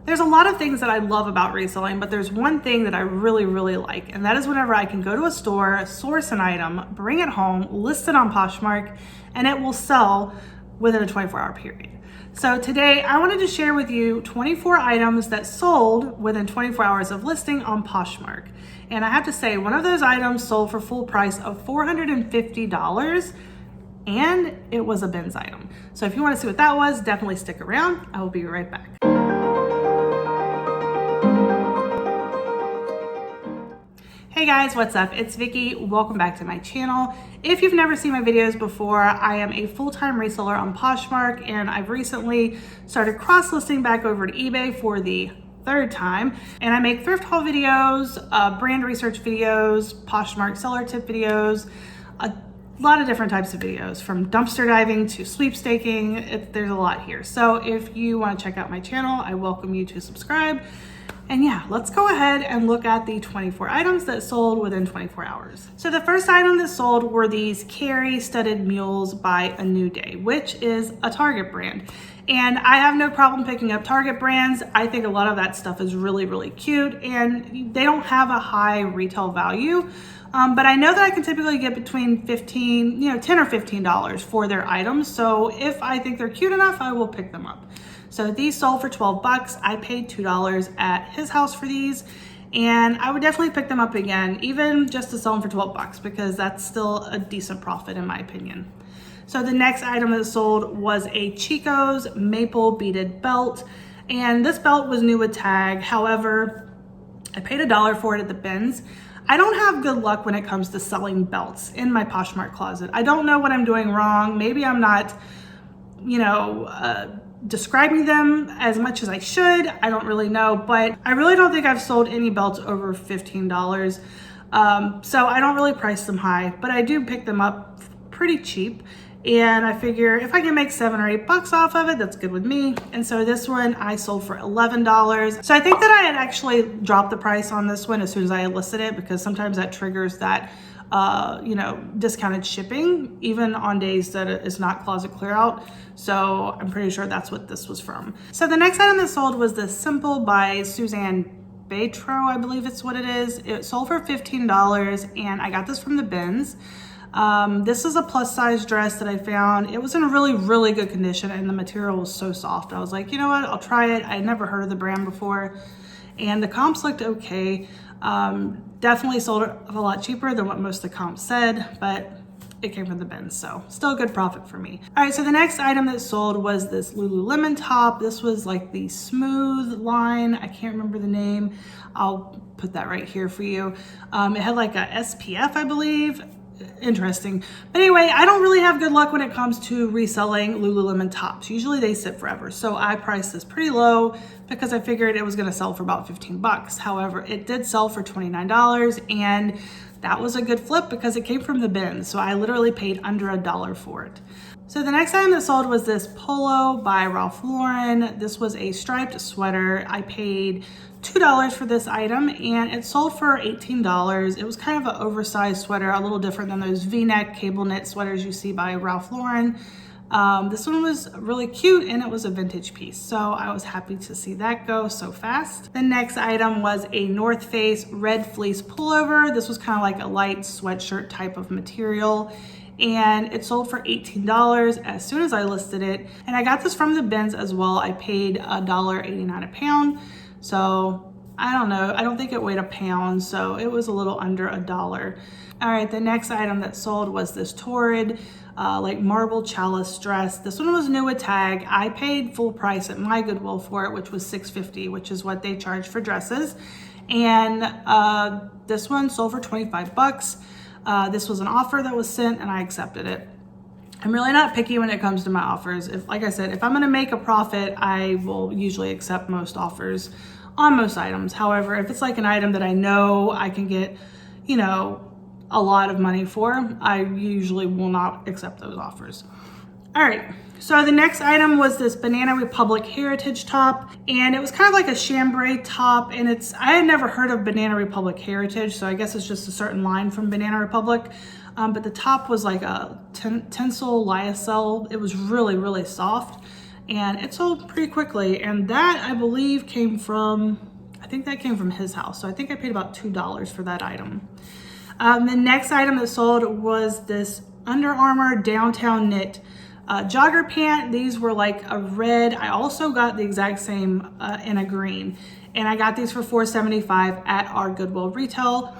There's a lot of things that I love about reselling, but there's one thing that I really, really like, and that is whenever I can go to a store, source an item, bring it home, list it on Poshmark, and it will sell within a 24-hour period. So today I wanted to share with you 24 items that sold within 24 hours of listing on Poshmark. And I have to say, one of those items sold for full price of $450, and it was a bins item. So if you want to see what that was, definitely stick around. I will be right back. Hey guys, what's up? It's Vicky. Welcome back to my channel. If you've never seen my videos before, I am a full-time reseller on Poshmark, and I've recently started cross-listing back over to eBay for the third time. And I make thrift haul videos, brand research videos, Poshmark seller tip videos, a lot of different types of videos, from dumpster diving to sweepstaking. There's a lot here. So if you want to check out my channel, I welcome you to subscribe. And yeah, let's go ahead and look at the 24 items that sold within 24 hours. So the first item that sold were these Carrie studded mules by A New Day, which is a Target brand. And I have no problem picking up Target brands. I think a lot of that stuff is really, really cute, and they don't have a high retail value. But I know that I can typically get between $10 or $15 for their items. So if I think they're cute enough, I will pick them up. So these sold for 12 bucks. I paid $2 at his house for these, and I would definitely pick them up again, even just to sell them for 12 bucks, because that's still a decent profit in my opinion. So the next item that sold was a Chico's maple beaded belt, and this belt was new with tag. However, I paid $1 for it at the bins. I don't have good luck when it comes to selling belts in my Poshmark closet. I don't know what I'm doing wrong. Maybe I'm not, describing them as much as I should. I don't really know, but I really don't think I've sold any belts over $15. So I don't really price them high, but I do pick them up pretty cheap. And I figure if I can make $7 or $8 off of it, that's good with me. And so this one I sold for $11. So I think that I had actually dropped the price on this one as soon as I listed it, because sometimes that triggers that discounted shipping, even on days that it's not closet clear out. So I'm pretty sure that's what this was from. So the next item that sold was the Simple by Suzanne Baytro, I believe it's what it is. It sold for $15, and I got this from the bins. This is a plus size dress that I found. It was in a really, really good condition, and the material was so soft. I was like, you know what, I'll try it. I had never heard of the brand before, and the comps looked okay. Definitely sold it a lot cheaper than what most of the comps said, but it came from the bins, so still a good profit for me. All right, so the next item that sold was this Lululemon top. This was like the smooth line. I can't remember the name. I'll put that right here for you. It had like a SPF, I believe. Interesting. But anyway, I don't really have good luck when it comes to reselling Lululemon tops. Usually they sit forever. So I priced this pretty low because I figured it was going to sell for about 15 bucks. However, it did sell for $29, and that was a good flip because it came from the bin. So I literally paid under $1 for it. So the next item that sold was this polo by Ralph Lauren. This was a striped sweater. I paid $2 for this item, and it sold for $18. It was kind of an oversized sweater, a little different than those V-neck cable knit sweaters you see by Ralph Lauren. This one was really cute, and it was a vintage piece, so I was happy to see that go so fast. The next item was a North Face red fleece pullover. This was kind of like a light sweatshirt type of material, and it sold for $18 as soon as I listed it. And I got this from the bins as well. I paid $1.89 a pound. So I don't know, I don't think it weighed a pound, so it was a little under $1. All right, the next item that sold was this Torrid like marble chalice dress. This one was new with tag. I paid full price at my Goodwill for it, which was $6.50, which is what they charge for dresses. And this one sold for 25 bucks. This was an offer that was sent, and I accepted it. I'm really not picky when it comes to my offers. Like I said, if I'm gonna make a profit, I will usually accept most offers on most items. However, if it's like an item that I know I can get, a lot of money for, I usually will not accept those offers. All right, so the next item was this Banana Republic Heritage top, and it was kind of like a chambray top, and I had never heard of Banana Republic Heritage, so I guess it's just a certain line from Banana Republic. But the top was like a tencel lyocell. It was really, really soft. and it sold pretty quickly. And that, I believe, came from, I think that came from his house. So I think I paid about $2 for that item. The next item that sold was this Under Armour Downtown Knit jogger pant. These were like a red. I also got the exact same in a green, and I got these for $4.75 at our Goodwill retail.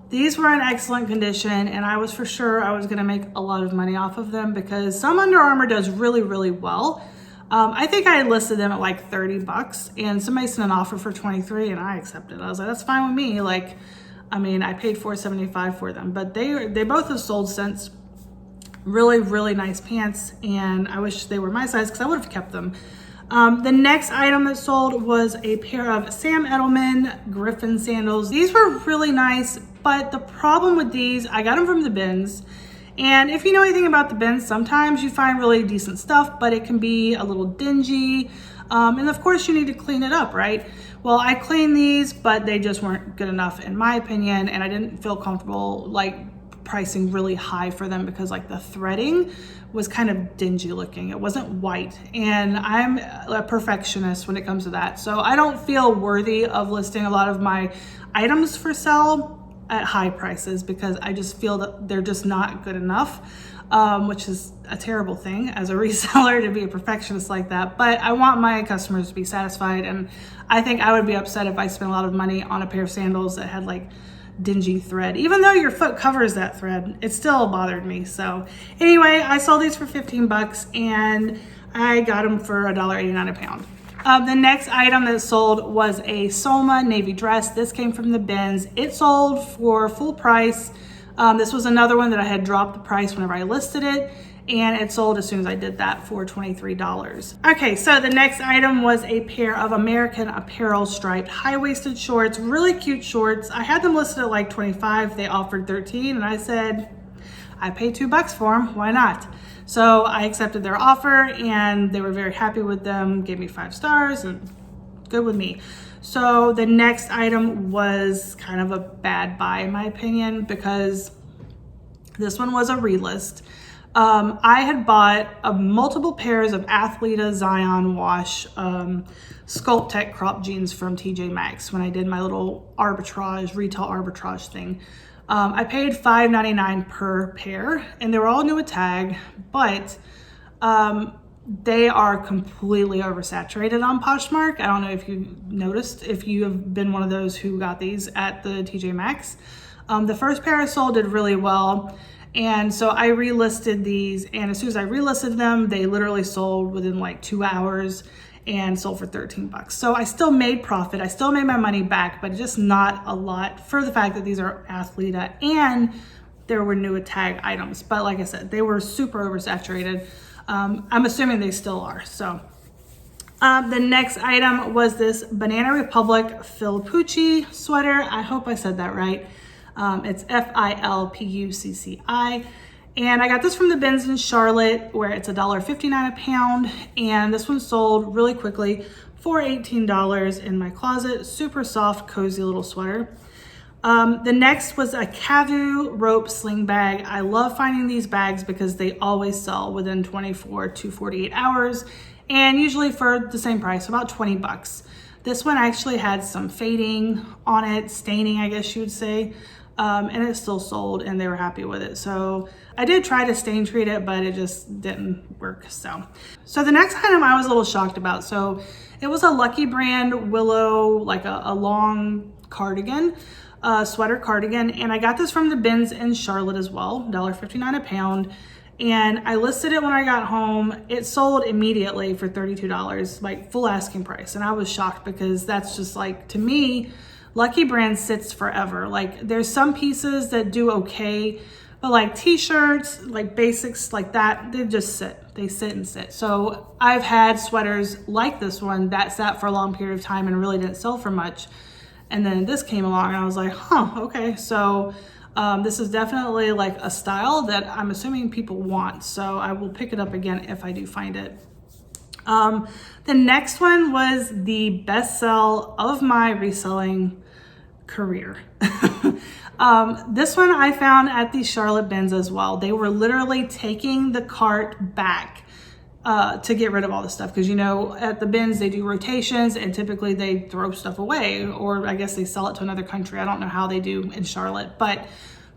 These were in excellent condition, and I was for sure I was gonna make a lot of money off of them because some Under Armour does really, really well. I think I listed them at like 30 bucks, and somebody sent an offer for 23 and I accepted. I was like, that's fine with me. Like, I mean, I paid $4.75 for them, but they both have sold since. Really, really nice pants, and I wish they were my size because I would have kept them. The next item that sold was a pair of Sam Edelman Griffin sandals. These were really nice, but the problem with these, I got them from the bins. And if you know anything about the bins, sometimes you find really decent stuff, but it can be a little dingy. And of course you need to clean it up, right? Well, I cleaned these, but they just weren't good enough in my opinion. And I didn't feel comfortable like pricing really high for them because like the threading was kind of dingy looking. It wasn't white, and I'm a perfectionist when it comes to that. So I don't feel worthy of listing a lot of my items for sale at high prices because I just feel that they're just not good enough, which is a terrible thing as a reseller to be a perfectionist like that. But I want my customers to be satisfied, and I think I would be upset if I spent a lot of money on a pair of sandals that had like dingy thread. Even though your foot covers that thread, it still bothered me. So anyway, I sold these for 15 bucks and I got them for $1.89 a pound. The next item that sold was a Soma navy dress. This came from the bins. It sold for full price. This was another one that I had dropped the price whenever I listed it, and it sold as soon as I did that for $23. Okay, so the next item was a pair of American Apparel striped high-waisted shorts, really cute shorts. I had them listed at like 25, they offered 13, and I said, I paid $2 for them, why not? So I accepted their offer, and they were very happy with them, gave me 5 stars, and good with me. So the next item was kind of a bad buy in my opinion because this one was a relist. I had bought multiple pairs of Athleta Zion Wash Sculpt Tech crop jeans from TJ Maxx when I did my little retail arbitrage thing. I paid $5.99 per pair, and they were all new with tag, but they are completely oversaturated on Poshmark. I don't know if you noticed, if you have been one of those who got these at the TJ Maxx. The first pair I sold did really well. And so I relisted these, and as soon as I relisted them, they literally sold within like 2 hours and sold for 13 bucks. So I still made profit. I still made my money back, but just not a lot for the fact that these are Athleta and there were new tag items. But like I said, they were super oversaturated. I'm assuming they still are. So the next item was this Banana Republic Filpucci sweater. I hope I said that right. It's Filpucci, and I got this from the bins in Charlotte where it's $1.59 a pound, and this one sold really quickly for $18 in my closet. Super soft, cozy little sweater. The next was a Cavu rope sling bag. I love finding these bags because they always sell within 24 to 48 hours, and usually for the same price, about 20 bucks. This one actually had some fading on it, staining, I guess you would say. And it still sold, and they were happy with it. So I did try to stain treat it, but it just didn't work. So the next item I was a little shocked about. So it was a Lucky Brand Willow, like a long cardigan, sweater cardigan. And I got this from the bins in Charlotte as well, $1.59 a pound. And I listed it when I got home. It sold immediately for $32, like full asking price. And I was shocked because that's just like, to me, Lucky Brand sits forever. Like there's some pieces that do okay, but like t-shirts, like basics like that, they just sit. They sit and sit. So I've had sweaters like this one that sat for a long period of time and really didn't sell for much. And then this came along and I was like, huh, okay. So this is definitely like a style that I'm assuming people want. So I will pick it up again if I do find it. The next one was the best sell of my reselling career. This one I found at the Charlotte bins as well. They were literally taking the cart back to get rid of all this stuff. Because, you know, at the bins, they do rotations and typically they throw stuff away, or I guess they sell it to another country. I don't know how they do in Charlotte, but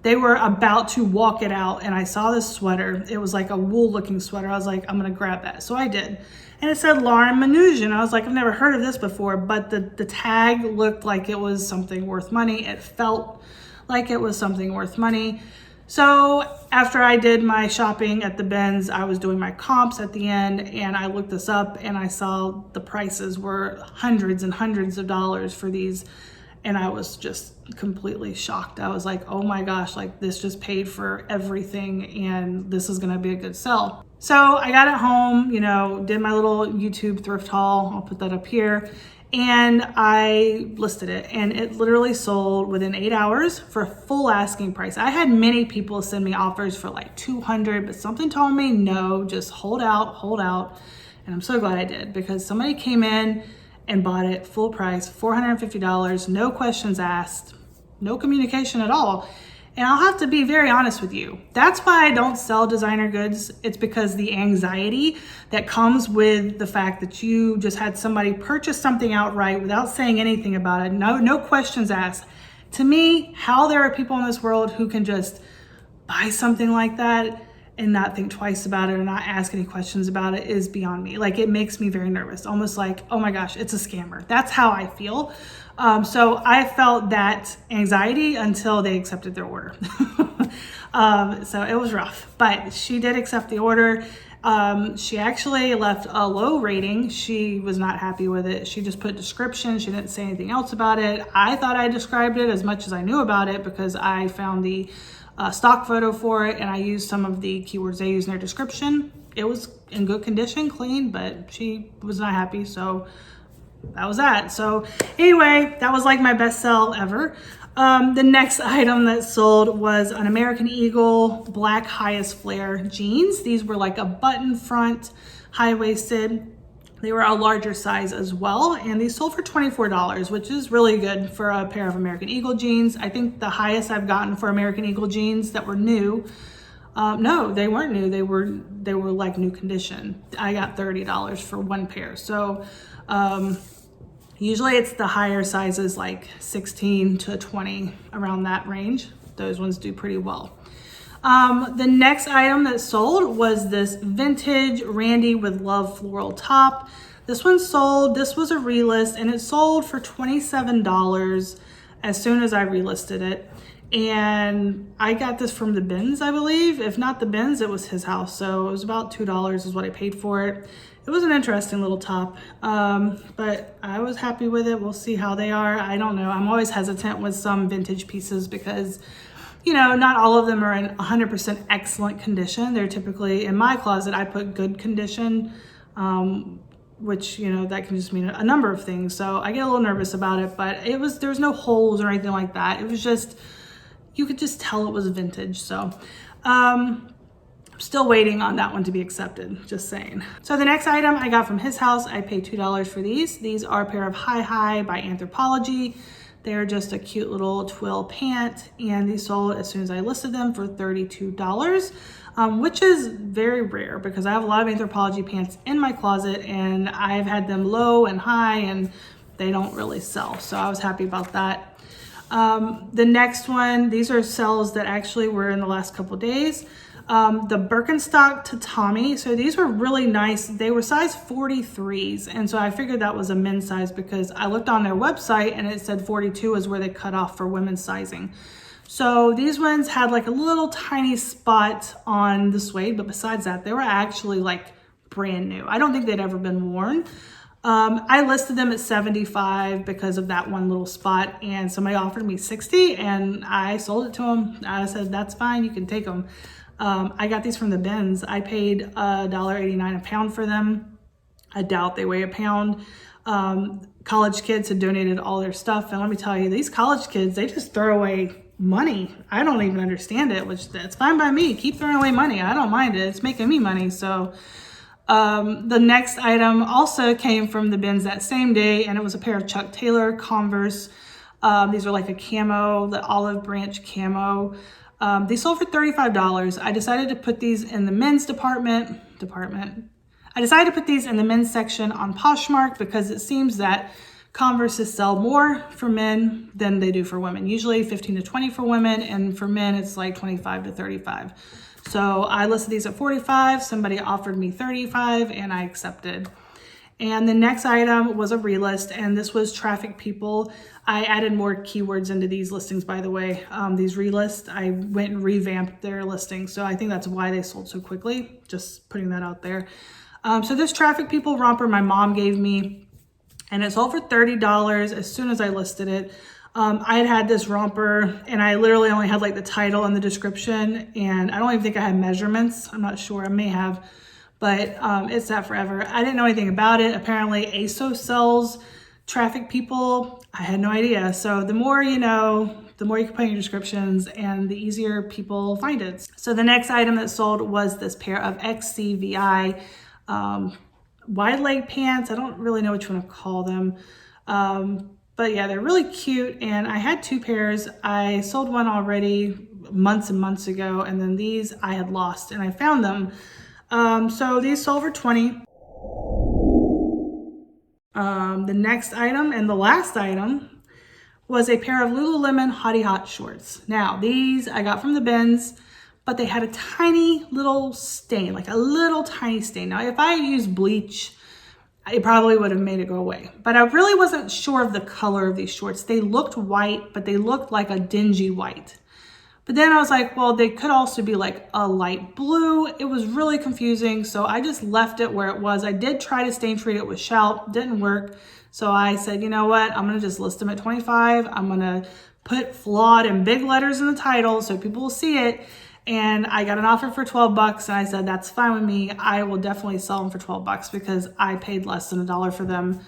they were about to walk it out and I saw this sweater. It was like a wool looking sweater. I was like, I'm gonna grab that. So I did. And it said Lauren Manoogian. I was like, I've never heard of this before, but the tag looked like it was something worth money. It felt like it was something worth money. So after I did my shopping at the bins, I was doing my comps at the end and I looked this up and I saw the prices were hundreds and hundreds of dollars for these. And I was just completely shocked. I was like, oh my gosh, like this just paid for everything and this is gonna be a good sell. So I got it home, you know, did my little YouTube thrift haul. I'll put that up here. And I listed it and it literally sold within 8 hours for full asking price. I had many people send me offers for like 200, but something told me no, just hold out. And I'm so glad I did, because somebody came in and bought it full price, $450, no questions asked, no communication at all. And I'll have to be very honest with you. That's why I don't sell designer goods. It's because the anxiety that comes with the fact that you just had somebody purchase something outright without saying anything about it, no questions asked. To me, how there are people in this world who can just buy something like that and not think twice about it or not ask any questions about it is beyond me. Like, it makes me very nervous, almost like, oh my gosh, it's a scammer. That's how I feel. So I felt that anxiety until they accepted their order. So it was rough, but she did accept the order. She actually left a low rating. She was not happy with it. She just put description. She didn't say anything else about it. I thought I described it as much as I knew about it because I found the stock photo for it and I used some of the keywords they use in their description. It was in good condition, clean, but she was not happy. So that was that. So anyway, that was like my best sell ever. The next item that sold was an American Eagle black highest flare jeans. These were like a button front, high-waisted. They were a larger size as well, and these sold for $24, which is really good for a pair of American Eagle jeans. I think the highest I've gotten for American Eagle jeans that were new, no, they weren't new. They were like new condition. I got $30 for one pair. So usually it's the higher sizes, like 16 to 20, around that range. Those ones do pretty well. The next item that sold was this vintage Randy with Love floral top. This one sold, this was a relist, and it sold for $27 as soon as I relisted it. And I got this from the bins, I believe. If not the bins, it was his house. So it was about $2 is what I paid for it. It was an interesting little top, but I was happy with it. We'll see how they are. I don't know. I'm always hesitant with some vintage pieces because, you know, not all of them are in 100% excellent condition. They're typically, in my closet, I put good condition, which, you know, that can just mean a number of things. So I get a little nervous about it, but there was no holes or anything like that. It was just, you could just tell it was vintage. So, still waiting on that one to be accepted, just saying. So the next item I got from his house, I paid $2 for these. These are a pair of Hi by Anthropologie. They're just a cute little twill pant, and these sold as soon as I listed them for $32, which is very rare because I have a lot of Anthropologie pants in my closet and I've had them low and high and they don't really sell. So I was happy about that. The next one, these are sales that actually were in the last couple days. The Birkenstock Tatami. So these were really nice. They were size 43s. And so I figured that was a men's size because I looked on their website and it said 42 is where they cut off for women's sizing. So these ones had like a little tiny spot on the suede, but besides that, they were actually like brand new. I don't think they'd ever been worn. I listed them at 75 because of that one little spot, and somebody offered me 60 and I sold it to them. I said, that's fine, you can take them. I got these from the bins. I paid $1.89 a pound for them. I doubt they weigh a pound. College kids had donated all their stuff. And let me tell you, these college kids, they just throw away money. I don't even understand it, which that's fine by me. Keep throwing away money. I don't mind it. It's making me money. So the next item also came from the bins that same day, and it was a pair of Chuck Taylor Converse. These are like a camo, the olive branch camo. These sold for $35. I decided to put these in the men's department. I decided to put these in the men's section on Poshmark because it seems that Converses sell more for men than they do for women. Usually 15 to 20 for women, and for men it's like 25 to 35. So I listed these at 45. Somebody offered me 35 and I accepted. And the next item was a relist, and this was Traffic People. I added more keywords into these listings, by the way. These relists, I went and revamped their listings. So I think that's why they sold so quickly. Just putting that out there. So this Traffic People romper my mom gave me, and it sold for $30 as soon as I listed it. I had this romper and I literally only had like the title and the description, and I don't even think I had measurements. I'm not sure, I may have, but it sat forever. I didn't know anything about it. Apparently ASOS sells Traffic People. I had no idea. So the more you know, the more you can put in your descriptions and the easier people find it. So the next item that sold was this pair of XCVI wide leg pants. I don't really know which one to call them. But yeah, they're really cute. And I had 2 pairs. I sold one already months and months ago. And then these I had lost and I found them. So these sold for $20. The next item and the last item was a pair of Lululemon Hottie Hot shorts. Now these I got from the bins, but they had a tiny little stain, like a little tiny stain. Now, if I used bleach, it probably would have made it go away. But I really wasn't sure of the color of these shorts. They looked white, but they looked like a dingy white. But then I was like, well, they could also be like a light blue. It was really confusing, so I just left it where it was. I did try to stain treat it with Shalp, didn't work. So I said, you know what? I'm gonna just list them at 25. I'm gonna put flawed in big letters in the title so people will see it. And I got an offer for 12 bucks and I said, that's fine with me. I will definitely sell them for 12 bucks because I paid less than $1 for them.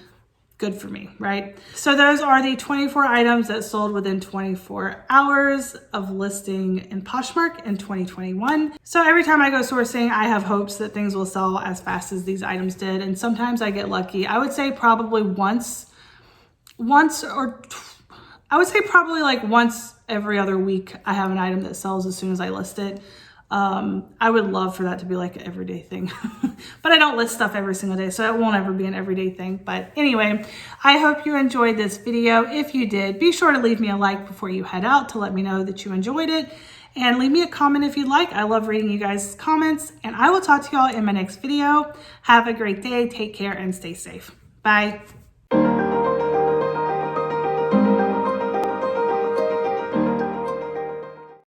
Good for me, right? So those are the 24 items that sold within 24 hours of listing in Poshmark in 2021. So every time I go sourcing, I have hopes that things will sell as fast as these items did. And sometimes I get lucky. I would say probably once every other week, I have an item that sells as soon as I list it. I would love for that to be like an everyday thing, but I don't list stuff every single day, so it won't ever be an everyday thing. But anyway, I hope you enjoyed this video. If you did, be sure to leave me a like before you head out to let me know that you enjoyed it, and leave me a comment if you'd like. I love reading you guys' comments, and I will talk to y'all in my next video. Have a great day, take care, and stay safe. Bye.